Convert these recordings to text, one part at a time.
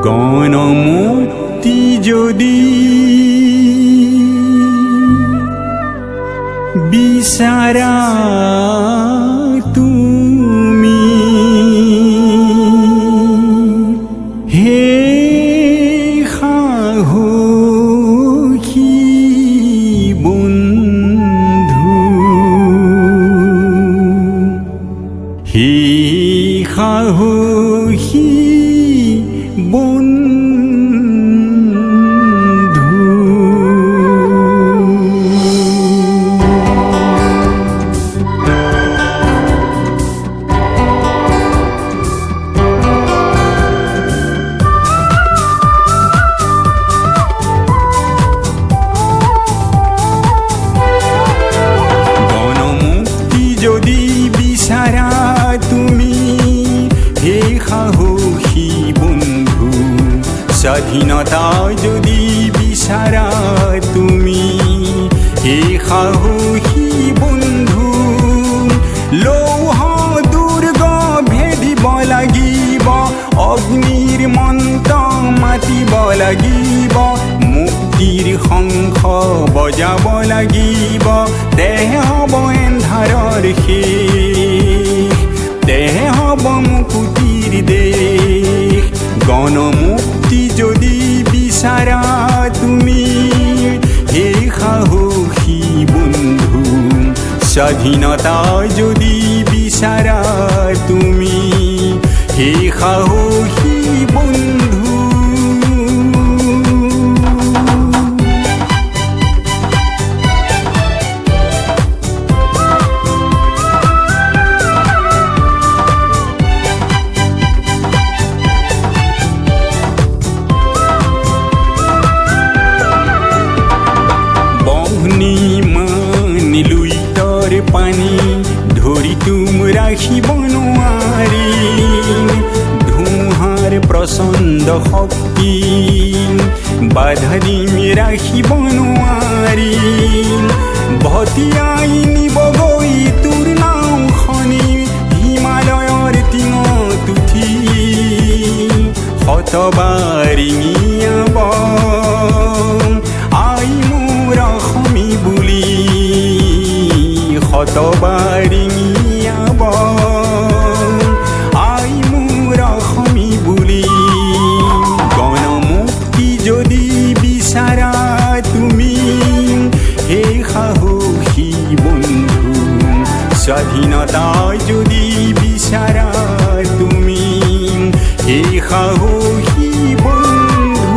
গণমুক্তি যদি বিচাৰা তুমি, হে সাহসী বন্ধু, হে সাহসী বন্ধু। গণমুক্তি যদি বিচাৰা তুমি, হে সাহসী বন্ধু, স্বাধীনতা যদি বিচাৰা তুমি, হে সাহসী বন্ধু, লৌহ দুৰ্গ ভেদিব লাগিব, অগ্নিৰ মন্ত্ৰ মাতিব লাগিব, মুক্তিৰ শংখ বজাব লাগিব, তেহে হ'ব এন্ধাৰৰ শেষ, তেহে হ'ব মুকুতিৰ দেশ। গণমুক্তি যদি বিচাৰা তুমি, হে সাহসী বন্ধু, স্বাধীনতা যদি বিচাৰা তুমি, হে সাহসী বন্ধু। লুইতৰ পানী ধৰি তুম ৰাখিব নোৱাৰি, ধুমুহাৰ প্ৰচণ্ড শক্তি বাধা দিম ৰাখিব নোৱাৰি, ভটিয়াই নিবগৈ তোৰ নাওখনি হিমালয়ৰ টিঙত উঠি, শতবাৰিঙিয়াব আই মোৰ অসমী বুলি, শতবাৰিঙিয়াব আই মোৰ অসমী বুলি। গণমুক্তি যদি বিচাৰা তুমি, হে সাহসী বন্ধু, স্বাধীনতা যদি বিচাৰা তুমি, হে সাহসী বন্ধু।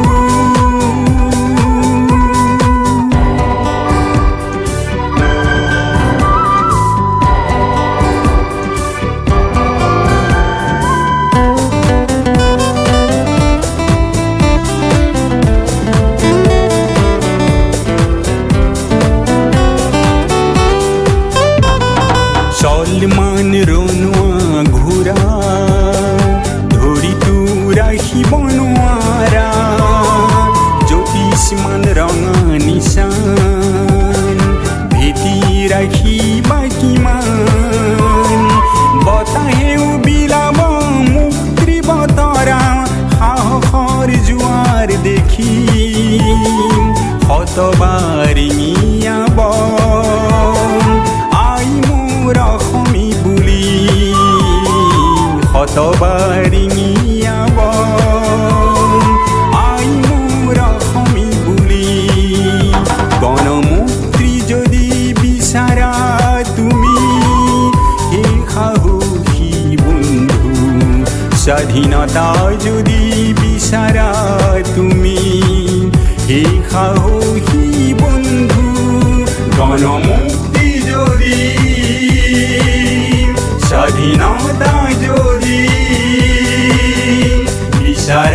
সলমান ৰণুৱা ঘোঁৰা ধৰি তো ৰাখিব নোৱাৰা, জ্যোতিষ্মান ৰঙা নিচান ভেটি ৰাখিবা কিমান, বতাহেও বিলাব মুক্তিৰ বতৰা, সাহসৰ জোৱাৰ দেখি শতবাৰিঙিয়াব আই মোৰ অসমী বুলি, শতবাৰিঙিয়াব আই মোৰ অসমী বুলি। গণমুক্তি যদি বিচাৰা তুমি, হে সাহসী বন্ধু, স্বাধীনতা যদি বিচাৰা তুমি, হে সাহসী বন্ধু। গণমুক্তি যদি স্বাধীনতা যদি বিচাৰা